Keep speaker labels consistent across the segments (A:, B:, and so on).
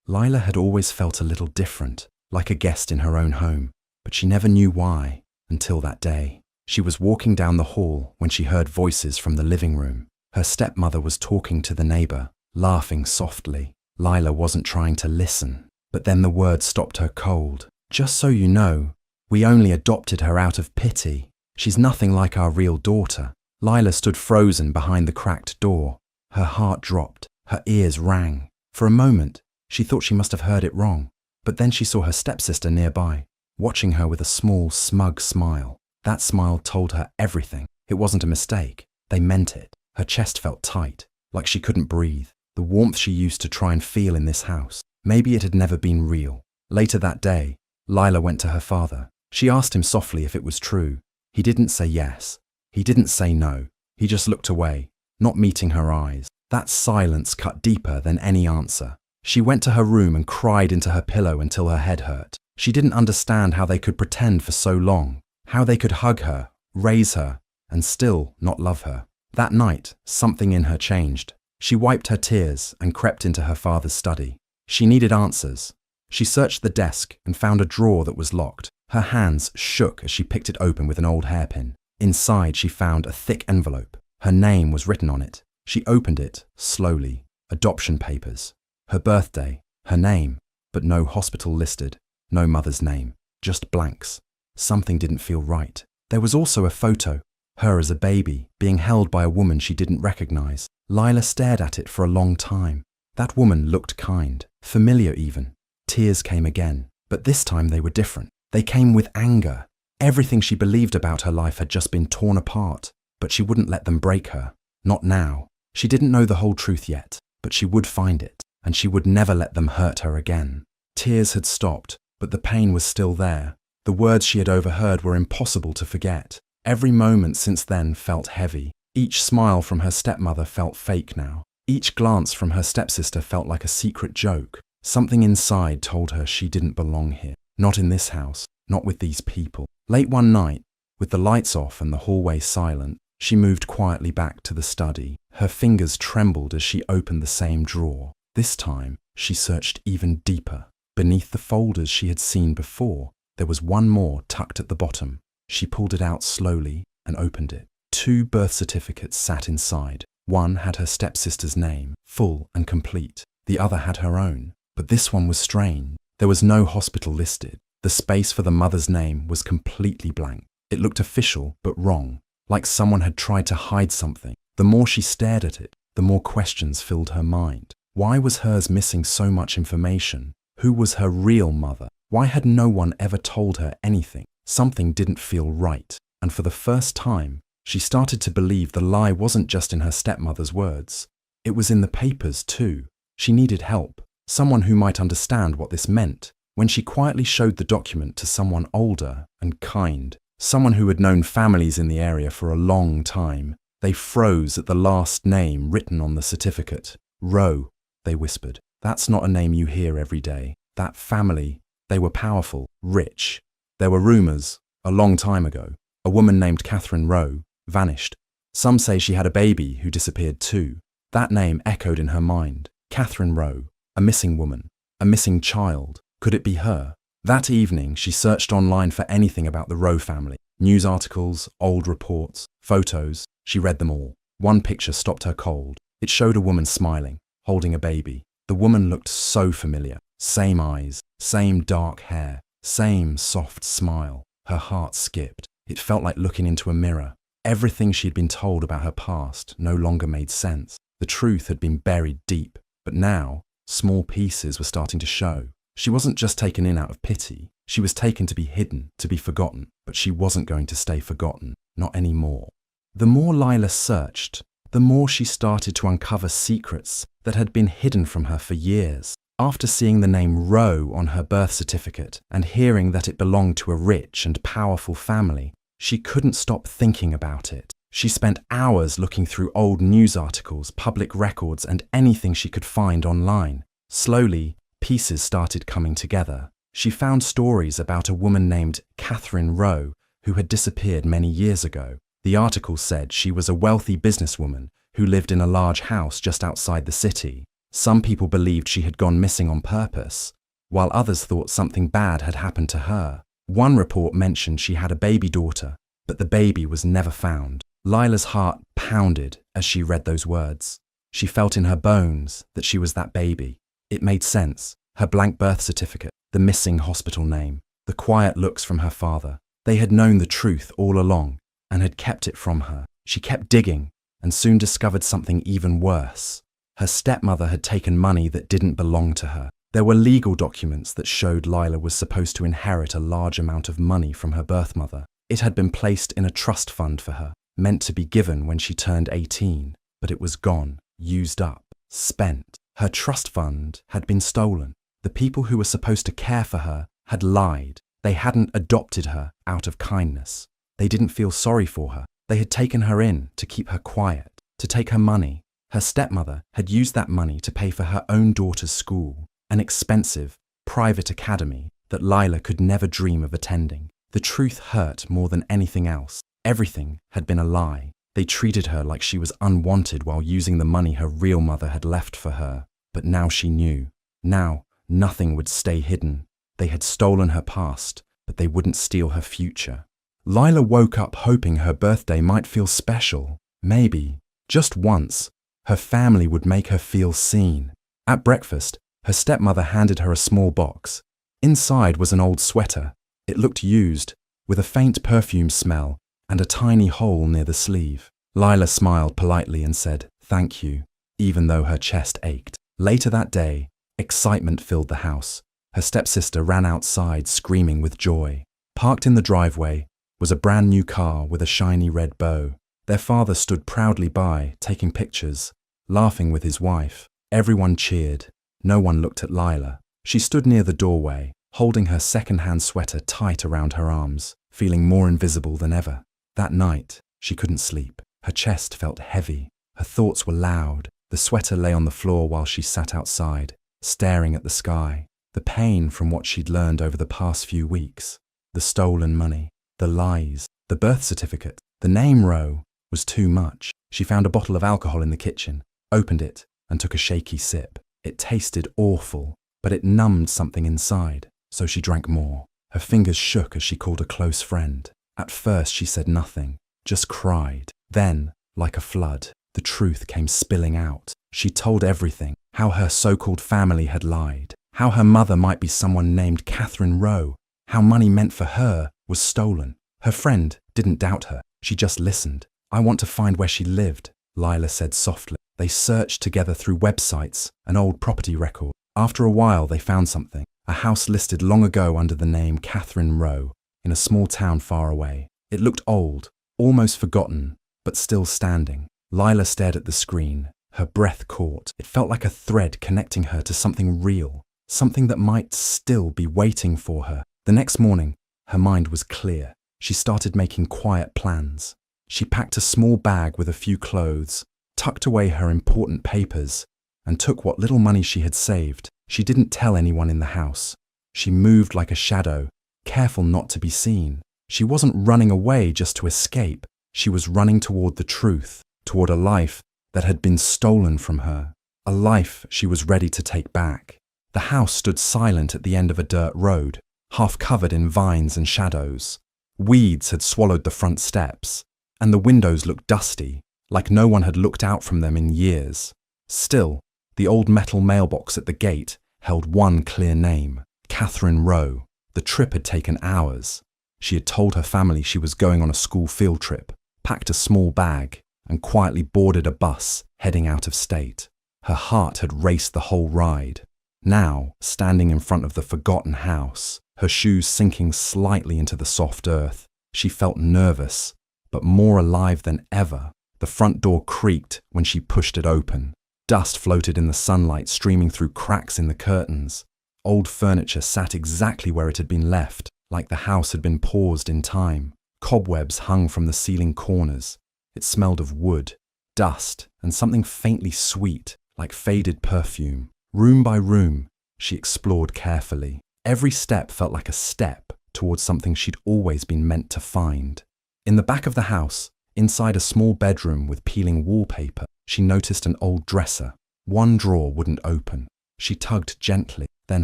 A: Lila had always felt a little different, like a guest in her own home, but she never knew why until that day. She was walking down the hall when she heard voices from the living room. Her stepmother was talking to the neighbor, laughing softly. Lila wasn't trying to listen, but then the words stopped her cold. "Just so you know, we only adopted her out of pity. She's nothing like our real daughter." Lila stood frozen behind the cracked door. Her heart dropped, her ears rang. For a moment, she thought she must have heard it wrong, but then she saw her stepsister nearby, watching her with a small, smug smile. That smile told her everything. It wasn't a mistake. They meant it. Her chest felt tight, like she couldn't breathe. The warmth she used to try and feel in this house. Maybe it had never been real. Later that day, Lila went to her father. She asked him softly if it was true. He didn't say yes. He didn't say no. He just looked away, not meeting her eyes. That silence cut deeper than any answer. She went to her room and cried into her pillow until her head hurt. She didn't understand how they could pretend for so long, how they could hug her, raise her, and still not love her. That night, something in her changed. She wiped her tears and crept into her father's study. She needed answers. She searched the desk and found a drawer that was locked. Her hands shook as she picked it open with an old hairpin. Inside, she found a thick envelope. Her name was written on it. She opened it, slowly. Adoption papers. Her birthday, her name, but no hospital listed, no mother's name, just blanks. Something didn't feel right. There was also a photo, her as a baby, being held by a woman she didn't recognize. Lila stared at it for a long time. That woman looked kind, familiar even. Tears came again, but this time they were different. They came with anger. Everything she believed about her life had just been torn apart, but she wouldn't let them break her. Not now. She didn't know the whole truth yet, but she would find it, and she would never let them hurt her again. Tears had stopped, but the pain was still there. The words she had overheard were impossible to forget. Every moment since then felt heavy. Each smile from her stepmother felt fake now. Each glance from her stepsister felt like a secret joke. Something inside told her she didn't belong here. Not in this house, not with these people. Late one night, with the lights off and the hallway silent, she moved quietly back to the study. Her fingers trembled as she opened the same drawer. This time, she searched even deeper. Beneath the folders she had seen before, there was one more tucked at the bottom. She pulled it out slowly and opened it. 2 birth certificates sat inside. One had her stepsister's name, full and complete. The other had her own. But this one was strange. There was no hospital listed. The space for the mother's name was completely blank. It looked official, but wrong, like someone had tried to hide something. The more she stared at it, the more questions filled her mind. Why was hers missing so much information? Who was her real mother? Why had no one ever told her anything? Something didn't feel right, and for the first time, she started to believe the lie wasn't just in her stepmother's words. It was in the papers too. She needed help, someone who might understand what this meant. When she quietly showed the document to someone older and kind, someone who had known families in the area for a long time, they froze at the last name written on the certificate. Rowe, they whispered. That's not a name you hear every day. That family, they were powerful, rich. There were rumors, a long time ago, a woman named Catherine Rowe vanished. Some say she had a baby who disappeared too. That name echoed in her mind. Catherine Rowe, a missing woman, a missing child. Could it be her? That evening, she searched online for anything about the Rowe family. News articles, old reports, photos. She read them all. One picture stopped her cold. It showed a woman smiling, holding a baby. The woman looked so familiar. Same eyes, same dark hair, same soft smile. Her heart skipped. It felt like looking into a mirror. Everything she'd been told about her past no longer made sense. The truth had been buried deep, but now, small pieces were starting to show. She wasn't just taken in out of pity. She was taken to be hidden, to be forgotten, but she wasn't going to stay forgotten, not anymore. The more Lila searched, the more she started to uncover secrets that had been hidden from her for years. After seeing the name Rowe on her birth certificate and hearing that it belonged to a rich and powerful family, she couldn't stop thinking about it. She spent hours looking through old news articles, public records, and anything she could find online. Slowly, pieces started coming together. She found stories about a woman named Catherine Rowe who had disappeared many years ago. The article said she was a wealthy businesswoman who lived in a large house just outside the city. Some people believed she had gone missing on purpose, while others thought something bad had happened to her. One report mentioned she had a baby daughter, but the baby was never found. Lila's heart pounded as she read those words. She felt in her bones that she was that baby. It made sense. Her blank birth certificate, the missing hospital name, the quiet looks from her father. They had known the truth all along and had kept it from her. She kept digging and soon discovered something even worse. Her stepmother had taken money that didn't belong to her. There were legal documents that showed Lila was supposed to inherit a large amount of money from her birth mother. It had been placed in a trust fund for her, meant to be given when she turned 18, but it was gone, used up, spent. Her trust fund had been stolen. The people who were supposed to care for her had lied. They hadn't adopted her out of kindness. They didn't feel sorry for her. They had taken her in to keep her quiet, to take her money. Her stepmother had used that money to pay for her own daughter's school, an expensive, private academy that Lila could never dream of attending. The truth hurt more than anything else. Everything had been a lie. They treated her like she was unwanted while using the money her real mother had left for her. But now she knew. Now, nothing would stay hidden. They had stolen her past, but they wouldn't steal her future. Lila woke up hoping her birthday might feel special. Maybe, just once, her family would make her feel seen. At breakfast, her stepmother handed her a small box. Inside was an old sweater. It looked used, with a faint perfume smell and a tiny hole near the sleeve. Lila smiled politely and said, "Thank you," even though her chest ached. Later that day, excitement filled the house. Her stepsister ran outside screaming with joy. Parked in the driveway was a brand new car with a shiny red bow. Their father stood proudly by, taking pictures, laughing with his wife. Everyone cheered. No one looked at Lila. She stood near the doorway, holding her second-hand sweater tight around her arms, feeling more invisible than ever. That night, she couldn't sleep. Her chest felt heavy. Her thoughts were loud. The sweater lay on the floor while she sat outside, staring at the sky. The pain from what she'd learned over the past few weeks. The stolen money. The lies. The birth certificate. The name row was too much. She found a bottle of alcohol in the kitchen, opened it, and took a shaky sip. It tasted awful, but it numbed something inside, so she drank more. Her fingers shook as she called a close friend. At first she said nothing, just cried. Then, like a flood, the truth came spilling out. She told everything, how her so-called family had lied, how her mother might be someone named Catherine Rowe, how money meant for her was stolen. Her friend didn't doubt her, she just listened. "I want to find where she lived," Lila said softly. They searched together through websites and old property records. After a while they found something, a house listed long ago under the name Catherine Rowe, in a small town far away. It looked old, almost forgotten, but still standing. Lila stared at the screen, her breath caught. It felt like a thread connecting her to something real, something that might still be waiting for her. The next morning, her mind was clear. She started making quiet plans. She packed a small bag with a few clothes, tucked away her important papers, and took what little money she had saved. She didn't tell anyone in the house. She moved like a shadow, careful not to be seen. She wasn't running away just to escape. She was running toward the truth, toward a life that had been stolen from her, a life she was ready to take back. The house stood silent at the end of a dirt road, half covered in vines and shadows. Weeds had swallowed the front steps, and the windows looked dusty, like no one had looked out from them in years. Still, the old metal mailbox at the gate held one clear name, Catherine Rowe. The trip had taken hours. She had told her family she was going on a school field trip, packed a small bag, and quietly boarded a bus heading out of state. Her heart had raced the whole ride. Now, standing in front of the forgotten house, her shoes sinking slightly into the soft earth, she felt nervous, but more alive than ever. The front door creaked when she pushed it open. Dust floated in the sunlight, streaming through cracks in the curtains. Old furniture sat exactly where it had been left, like the house had been paused in time. Cobwebs hung from the ceiling corners. It smelled of wood, dust, and something faintly sweet, like faded perfume. Room by room, she explored carefully. Every step felt like a step towards something she'd always been meant to find. In the back of the house, inside a small bedroom with peeling wallpaper, she noticed an old dresser. One drawer wouldn't open. She tugged gently, then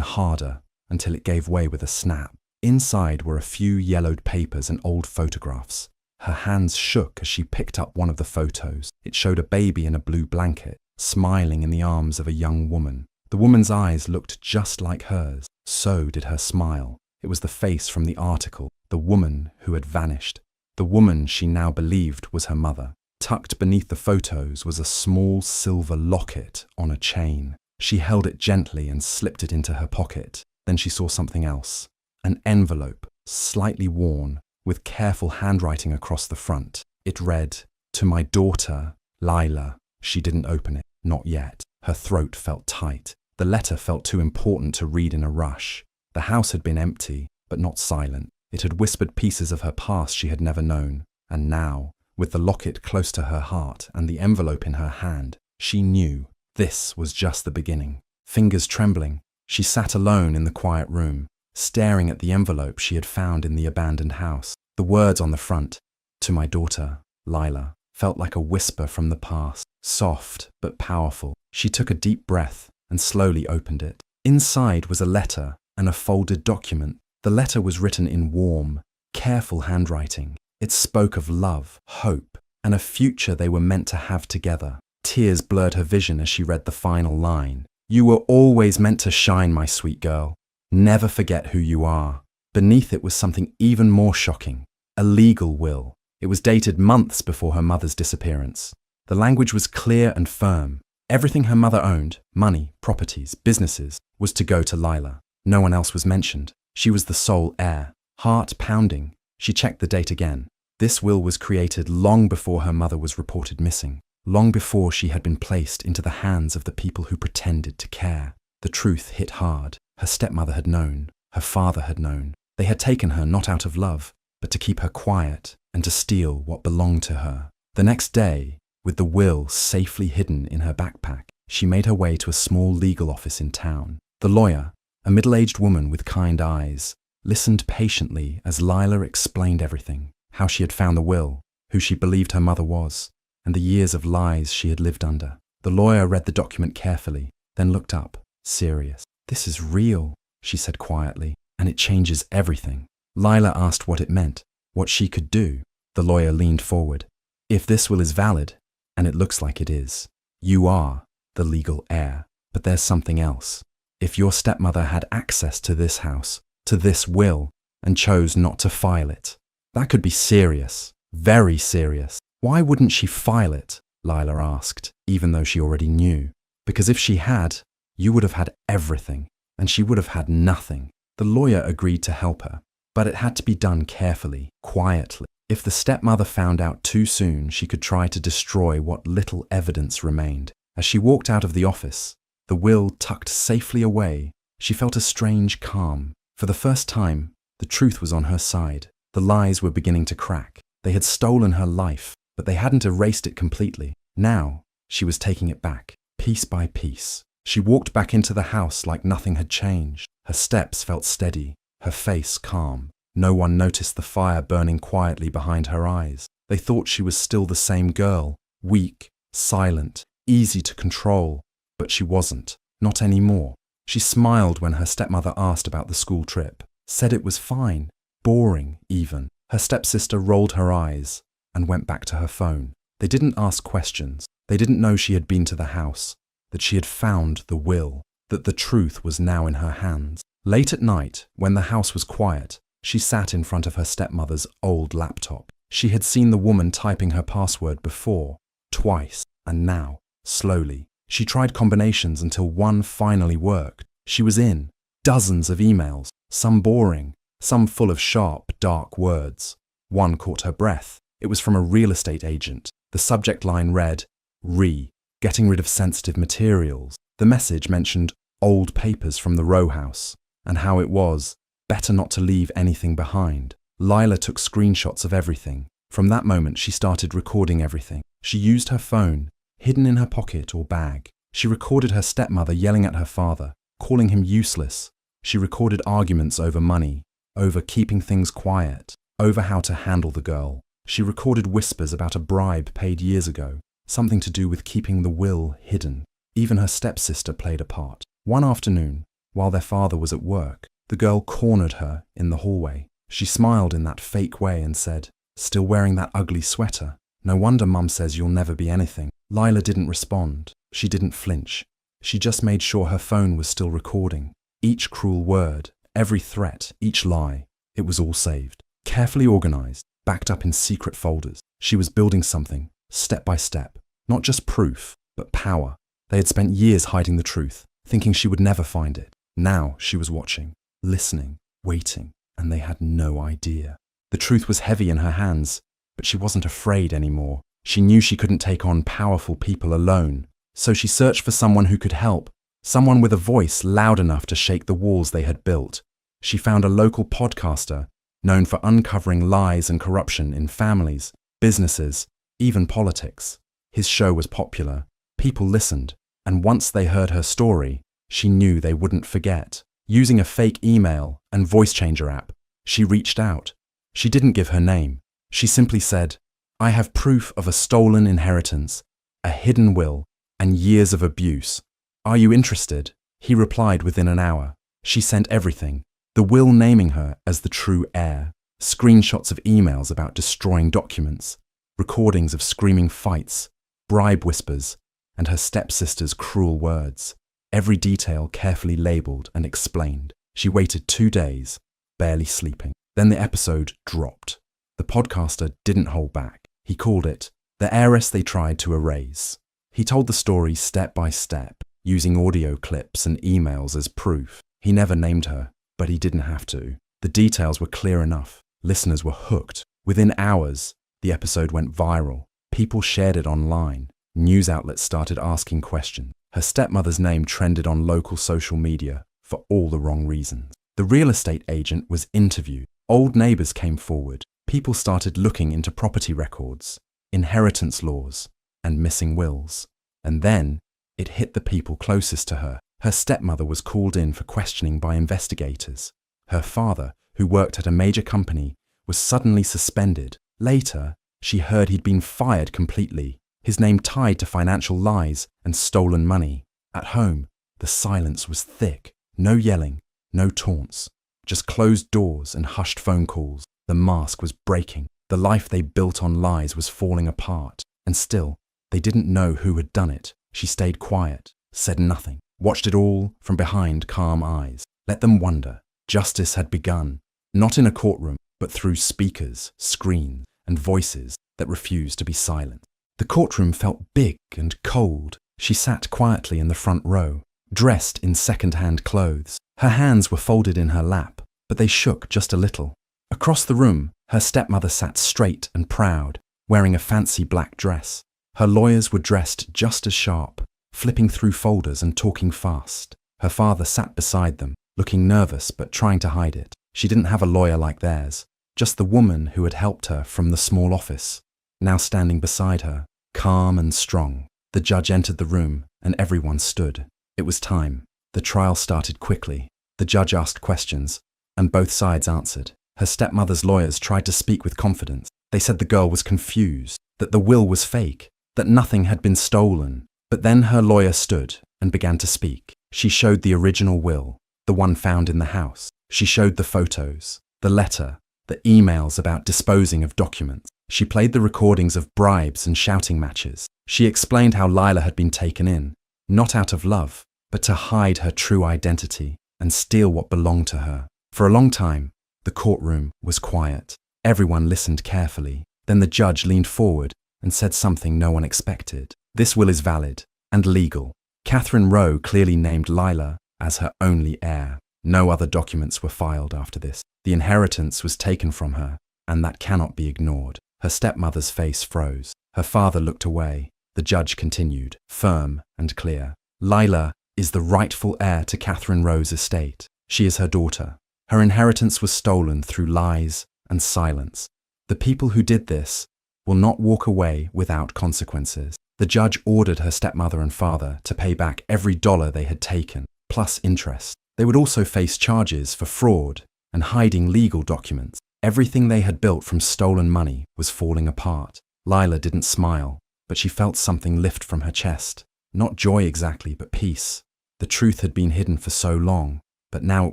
A: harder, until it gave way with a snap. Inside were a few yellowed papers and old photographs. Her hands shook as she picked up one of the photos. It showed a baby in a blue blanket, smiling in the arms of a young woman. The woman's eyes looked just like hers. So did her smile. It was the face from the article, the woman who had vanished. The woman she now believed was her mother. Tucked beneath the photos was a small silver locket on a chain. She held it gently and slipped it into her pocket. Then she saw something else. An envelope, slightly worn, with careful handwriting across the front. It read, "To my daughter, Lila." She didn't open it, not yet. Her throat felt tight. The letter felt too important to read in a rush. The house had been empty, but not silent. It had whispered pieces of her past she had never known. And now, with the locket close to her heart and the envelope in her hand, she knew this was just the beginning. Fingers trembling, she sat alone in the quiet room, staring at the envelope she had found in the abandoned house. The words on the front, "To my daughter, Lila," felt like a whisper from the past, soft but powerful. She took a deep breath and slowly opened it. Inside was a letter and a folded document. The letter was written in warm, careful handwriting. It spoke of love, hope, and a future they were meant to have together. Tears blurred her vision as she read the final line. "You were always meant to shine, my sweet girl. Never forget who you are." Beneath it was something even more shocking, a legal will. It was dated months before her mother's disappearance. The language was clear and firm. Everything her mother owned, money, properties, businesses, was to go to Lila. No one else was mentioned. She was the sole heir. Heart pounding, she checked the date again. This will was created long before her mother was reported missing, long before she had been placed into the hands of the people who pretended to care. The truth hit hard. Her stepmother had known. Her father had known. They had taken her not out of love, but to keep her quiet and to steal what belonged to her. The next day, with the will safely hidden in her backpack, she made her way to a small legal office in town. The lawyer, a middle-aged woman with kind eyes, listened patiently as Lila explained everything, how she had found the will, who she believed her mother was, and the years of lies she had lived under. The lawyer read the document carefully, then looked up, serious. "This is real," she said quietly, "and it changes everything." Lila asked what it meant, what she could do. The lawyer leaned forward. "If this will is valid, and it looks like it is, you are the legal heir. But there's something else. If your stepmother had access to this house, to this will, and chose not to file it, that could be serious, very serious." "Why wouldn't she file it?" Lila asked, even though she already knew. "Because if she had, you would have had everything, and she would have had nothing." The lawyer agreed to help her, but it had to be done carefully, quietly. If the stepmother found out too soon, she could try to destroy what little evidence remained. As she walked out of the office, the will tucked safely away, she felt a strange calm. For the first time, the truth was on her side. The lies were beginning to crack. They had stolen her life, but they hadn't erased it completely. Now, she was taking it back, piece by piece. She walked back into the house like nothing had changed. Her steps felt steady, her face calm. No one noticed the fire burning quietly behind her eyes. They thought she was still the same girl, weak, silent, easy to control. But she wasn't, not anymore. She smiled when her stepmother asked about the school trip, said it was fine, boring even. Her stepsister rolled her eyes and went back to her phone. They didn't ask questions. They didn't know she had been to the house, that she had found the will, that the truth was now in her hands. Late at night, when the house was quiet, she sat in front of her stepmother's old laptop. She had seen the woman typing her password before, twice, and now, slowly. She tried combinations until one finally worked. She was in. Dozens of emails, some boring, some full of sharp, dark words. One caught her breath. It was from a real estate agent. The subject line read, "Re, getting rid of sensitive materials." The message mentioned old papers from the row house, and how it was better not to leave anything behind. Lila took screenshots of everything. From that moment, she started recording everything. She used her phone, hidden in her pocket or bag. She recorded her stepmother yelling at her father, calling him useless. She recorded arguments over money, over keeping things quiet, over how to handle the girl. She recorded whispers about a bribe paid years ago, something to do with keeping the will hidden. Even her stepsister played a part. One afternoon, while their father was at work, the girl cornered her in the hallway. She smiled in that fake way and said, "Still wearing that ugly sweater? No wonder Mum says you'll never be anything." Lila didn't respond. She didn't flinch. She just made sure her phone was still recording. Each cruel word, every threat, each lie, it was all saved. Carefully organized, backed up in secret folders. She was building something, step by step. Not just proof, but power. They had spent years hiding the truth, thinking she would never find it. Now she was watching, listening, waiting, and they had no idea. The truth was heavy in her hands, but she wasn't afraid anymore. She knew she couldn't take on powerful people alone, so she searched for someone who could help, someone with a voice loud enough to shake the walls they had built. She found a local podcaster known for uncovering lies and corruption in families, businesses, even politics. His show was popular, people listened, and once they heard her story, she knew they wouldn't forget. Using a fake email and voice changer app, she reached out. She didn't give her name. She simply said, "I have proof of a stolen inheritance, a hidden will, and years of abuse. Are you interested?" He replied within an hour. She sent everything, the will naming her as the true heir, screenshots of emails about destroying documents, recordings of screaming fights, bribe whispers, and her stepsister's cruel words. Every detail carefully labelled and explained. She waited 2 days, barely sleeping. Then the episode dropped. The podcaster didn't hold back. He called it "The Heiress They Tried to Erase." He told the story step by step, using audio clips and emails as proof. He never named her, but he didn't have to. The details were clear enough. Listeners were hooked. Within hours, the episode went viral. People shared it online. News outlets started asking questions. Her stepmother's name trended on local social media for all the wrong reasons. The real estate agent was interviewed. Old neighbours came forward. People started looking into property records, inheritance laws, and missing wills. And then, it hit the people closest to her. Her stepmother was called in for questioning by investigators. Her father, who worked at a major company, was suddenly suspended. Later, she heard he'd been fired completely, his name tied to financial lies and stolen money. At home, the silence was thick. No yelling, no taunts, just closed doors and hushed phone calls. The mask was breaking. The life they built on lies was falling apart. And still, they didn't know who had done it. She stayed quiet, said nothing, watched it all from behind calm eyes. Let them wonder. Justice had begun, not in a courtroom, but through speakers, screens, and voices that refused to be silent. The courtroom felt big and cold. She sat quietly in the front row, dressed in second-hand clothes. Her hands were folded in her lap, but they shook just a little. Across the room, her stepmother sat straight and proud, wearing a fancy black dress. Her lawyers were dressed just as sharp, flipping through folders and talking fast. Her father sat beside them, looking nervous but trying to hide it. She didn't have a lawyer like theirs, just the woman who had helped her from the small office, now standing beside her, calm and strong. The judge entered the room, and everyone stood. It was time. The trial started quickly. The judge asked questions, and both sides answered. Her stepmother's lawyers tried to speak with confidence. They said the girl was confused, that the will was fake, that nothing had been stolen. But then her lawyer stood and began to speak. She showed the original will, the one found in the house. She showed the photos, the letter, the emails about disposing of documents. She played the recordings of bribes and shouting matches. She explained how Lila had been taken in, not out of love, but to hide her true identity and steal what belonged to her. For a long time, the courtroom was quiet. Everyone listened carefully. Then the judge leaned forward and said something no one expected. "This will is valid and legal. Catherine Rowe clearly named Lila as her only heir. No other documents were filed after this. The inheritance was taken from her, and that cannot be ignored." Her stepmother's face froze. Her father looked away. The judge continued, firm and clear. "Lila is the rightful heir to Catherine Rowe's estate. She is her daughter. Her inheritance was stolen through lies and silence. The people who did this will not walk away without consequences." The judge ordered her stepmother and father to pay back every dollar they had taken, plus interest. They would also face charges for fraud and hiding legal documents. Everything they had built from stolen money was falling apart. Lila didn't smile, but she felt something lift from her chest. Not joy exactly, but peace. The truth had been hidden for so long, but now it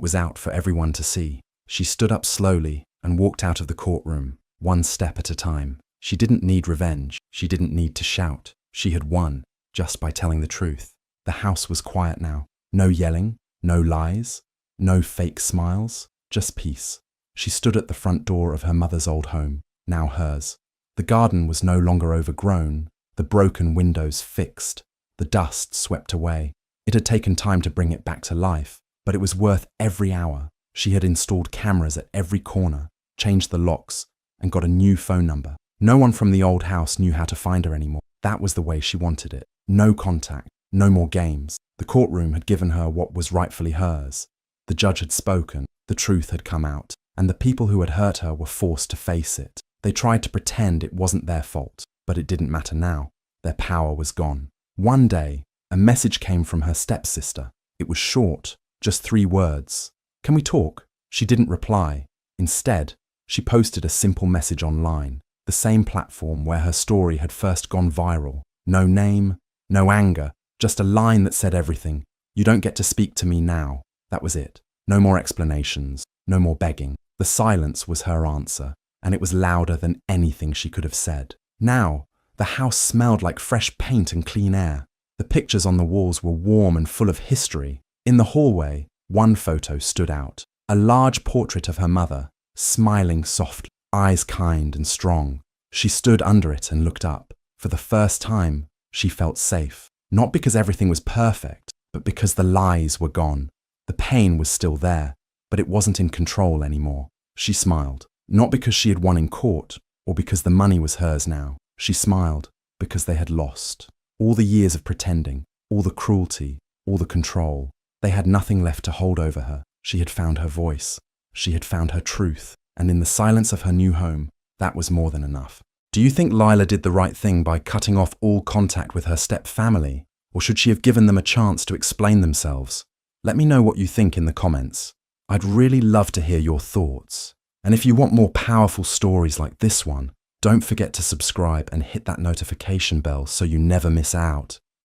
A: was out for everyone to see. She stood up slowly and walked out of the courtroom, one step at a time. She didn't need revenge. She didn't need to shout. She had won just by telling the truth. The house was quiet now. No yelling, no lies, no fake smiles, just peace. She stood at the front door of her mother's old home, now hers. The garden was no longer overgrown, the broken windows fixed, the dust swept away. It had taken time to bring it back to life, but it was worth every hour. She had installed cameras at every corner, changed the locks, and got a new phone number. No one from the old house knew how to find her anymore. That was the way she wanted it. No contact, no more games. The courtroom had given her what was rightfully hers. The judge had spoken, the truth had come out, and the people who had hurt her were forced to face it. They tried to pretend it wasn't their fault, but it didn't matter now. Their power was gone. One day, a message came from her stepsister. It was short, just 3 words. "Can we talk?" She didn't reply. Instead, she posted a simple message online, the same platform where her story had first gone viral. No name, no anger, just a line that said everything. "You don't get to speak to me now." That was it. No more explanations, no more begging. The silence was her answer, and it was louder than anything she could have said. Now, the house smelled like fresh paint and clean air. The pictures on the walls were warm and full of history. In the hallway, one photo stood out. A large portrait of her mother, smiling softly, eyes kind and strong. She stood under it and looked up. For the first time, she felt safe. Not because everything was perfect, but because the lies were gone. The pain was still there, but it wasn't in control anymore. She smiled, not because she had won in court, or because the money was hers now. She smiled because they had lost. All the years of pretending, all the cruelty, all the control. They had nothing left to hold over her. She had found her voice. She had found her truth. And in the silence of her new home, that was more than enough. Do you think Lila did the right thing by cutting off all contact with her step-family? Or should she have given them a chance to explain themselves? Let me know what you think in the comments. I'd really love to hear your thoughts. And if you want more powerful stories like this one, don't forget to subscribe and hit that notification bell so you never miss out.